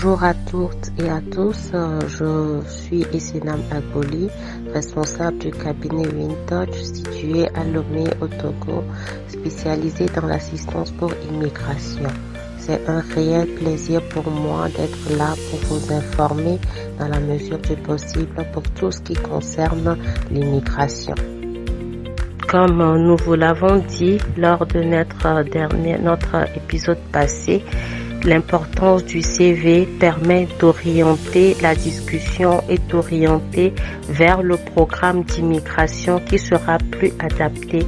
Bonjour à toutes et à tous, je suis Essenam Agboli, responsable du cabinet Wintouch situé à Lomé au Togo, spécialisé dans l'assistance pour immigration. C'est un réel plaisir pour moi d'être là pour vous informer dans la mesure du possible pour tout ce qui concerne l'immigration. Comme nous vous l'avons dit lors de notre épisode passé, l'importance du CV permet d'orienter la discussion et d'orienter vers le programme d'immigration qui sera plus adapté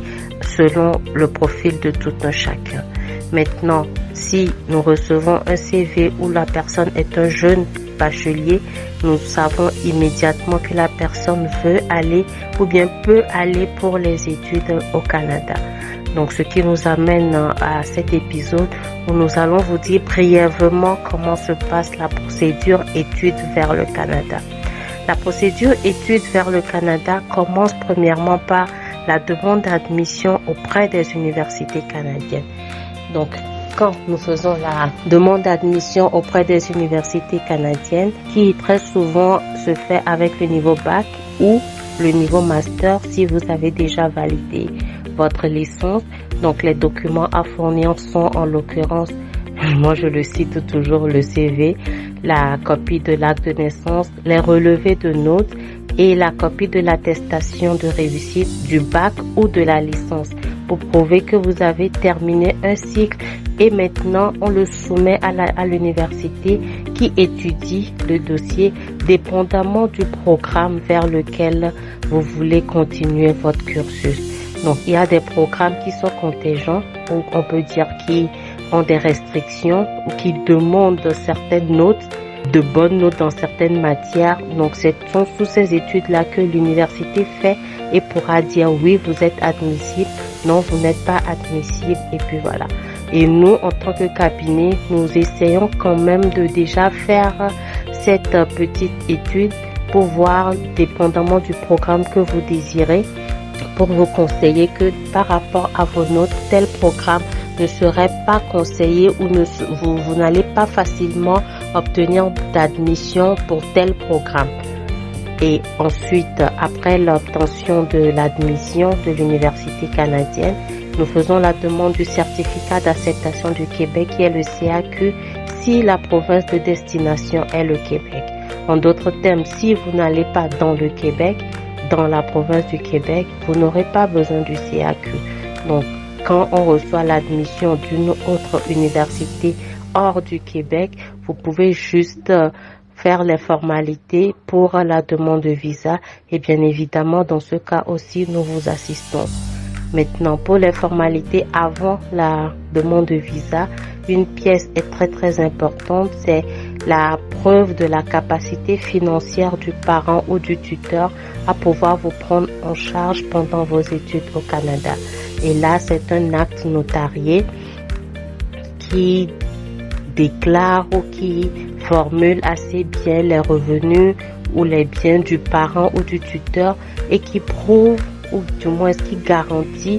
selon le profil de tout un chacun. Maintenant, si nous recevons un CV où la personne est un jeune bachelier, nous savons immédiatement que la personne veut aller ou bien peut aller pour les études au Canada. Donc, ce qui nous amène à cet épisode où nous allons vous dire brièvement comment se passe la procédure études vers le Canada. La procédure études vers le Canada commence premièrement par la demande d'admission auprès des universités canadiennes. Donc, quand nous faisons la demande d'admission auprès des universités canadiennes, qui très souvent se fait avec le niveau bac ou le niveau master si vous avez déjà validé votre licence. Donc les documents à fournir sont en l'occurrence, moi je le cite toujours, le CV, la copie de l'acte de naissance, les relevés de notes et la copie de l'attestation de réussite du bac ou de la licence pour prouver que vous avez terminé un cycle et maintenant on le soumet à l'université qui étudie le dossier dépendamment du programme vers lequel vous voulez continuer votre cursus. Donc, il y a des programmes qui sont contingents, ou on peut dire qui ont des restrictions, ou qui demandent certaines notes, de bonnes notes dans certaines matières. Donc, ce sont sous ces études-là que l'université fait et pourra dire oui, vous êtes admissible, non, vous n'êtes pas admissible, et puis voilà. Et nous, en tant que cabinet, nous essayons quand même de déjà faire cette petite étude pour voir, dépendamment du programme que vous désirez, pour vous conseiller que par rapport à vos notes, tel programme ne serait pas conseillé ou vous n'allez pas facilement obtenir d'admission pour tel programme. Et ensuite, après l'obtention de l'admission de l'université canadienne, nous faisons la demande du certificat d'acceptation du Québec qui est le CAQ si la province de destination est le Québec. En d'autres termes, si vous n'allez pas dans le Québec, dans la province du Québec, vous n'aurez pas besoin du CAQ. Donc, quand on reçoit l'admission d'une autre université hors du Québec, vous pouvez juste faire les formalités pour la demande de visa et bien évidemment, dans ce cas aussi, nous vous assistons. Maintenant, pour les formalités avant la demande de visa, une pièce est très importante, c'est la preuve de la capacité financière du parent ou du tuteur à pouvoir vous prendre en charge pendant vos études au Canada. Et là, c'est un acte notarié qui déclare ou qui formule assez bien les revenus ou les biens du parent ou du tuteur et qui prouve ou du moins qui garantit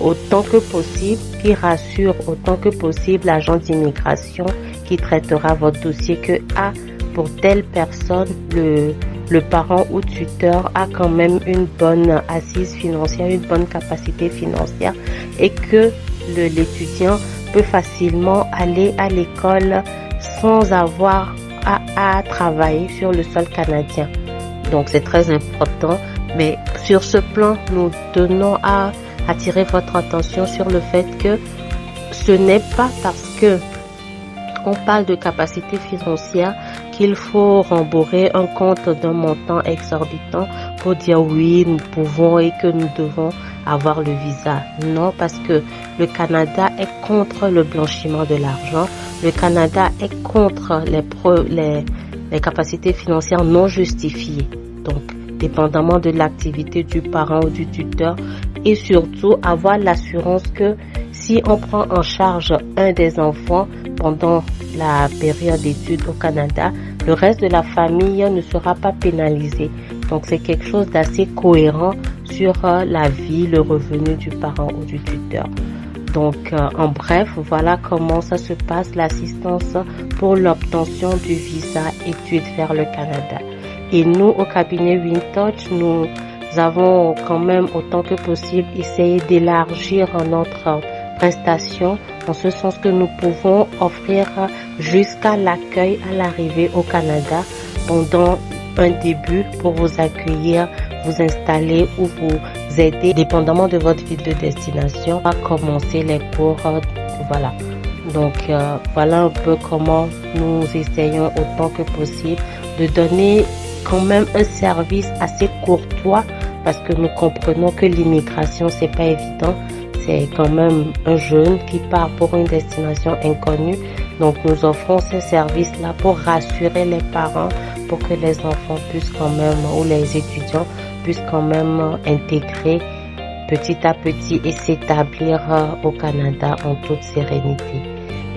autant que possible, qui rassure autant que possible l'agent d'immigration qui traitera votre dossier que pour telle personne, le parent ou tuteur a quand même une bonne assise financière, une bonne capacité financière et que l'étudiant peut facilement aller à l'école sans avoir à travailler sur le sol canadien. Donc c'est très important, mais sur ce plan, nous tenons à attirer votre attention sur le fait que ce n'est pas parce que on parle de capacité financière qu'il faut rembourser un compte d'un montant exorbitant pour dire oui, nous pouvons et que nous devons avoir le visa. Non, parce que le Canada est contre le blanchiment de l'argent. Le Canada est contre les capacités financières non justifiées. Donc, dépendamment de l'activité du parent ou du tuteur et surtout avoir l'assurance que si on prend en charge un des enfants pendant la période d'études au Canada, le reste de la famille ne sera pas pénalisé. Donc c'est quelque chose d'assez cohérent sur la vie, le revenu du parent ou du tuteur. Donc, en bref, voilà comment ça se passe, l'assistance pour l'obtention du visa études vers le Canada. Et nous, au cabinet Wintouch, nous avons quand même autant que possible essayé d'élargir notre prestation en ce sens que nous pouvons offrir jusqu'à l'accueil à l'arrivée au Canada pendant un début pour vous accueillir, vous installer ou vous aider, dépendamment de votre ville de destination, à commencer les cours. Voilà. Donc, voilà un peu comment nous essayons autant que possible de donner quand même un service assez courtois parce que nous comprenons que l'immigration, c'est pas évident. C'est quand même un jeune qui part pour une destination inconnue. Donc, nous offrons ce service-là pour rassurer les parents, pour que les enfants puissent quand même, ou les étudiants puissent quand même intégrer petit à petit et s'établir au Canada en toute sérénité.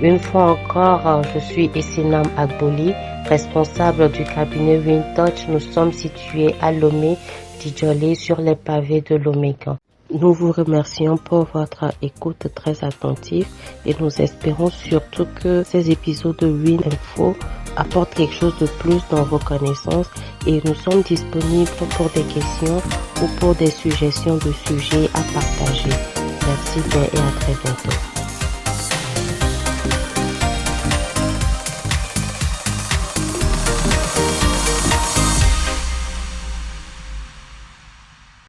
Une fois encore, je suis Essenam Agboli, responsable du cabinet Wintouch. Nous sommes situés à Lomé, Djidjolé, sur les pavés de l'Omégan. Nous vous remercions pour votre écoute très attentive et nous espérons surtout que ces épisodes de Win Info apportent quelque chose de plus dans vos connaissances et nous sommes disponibles pour des questions ou pour des suggestions de sujets à partager. Merci bien et à très bientôt.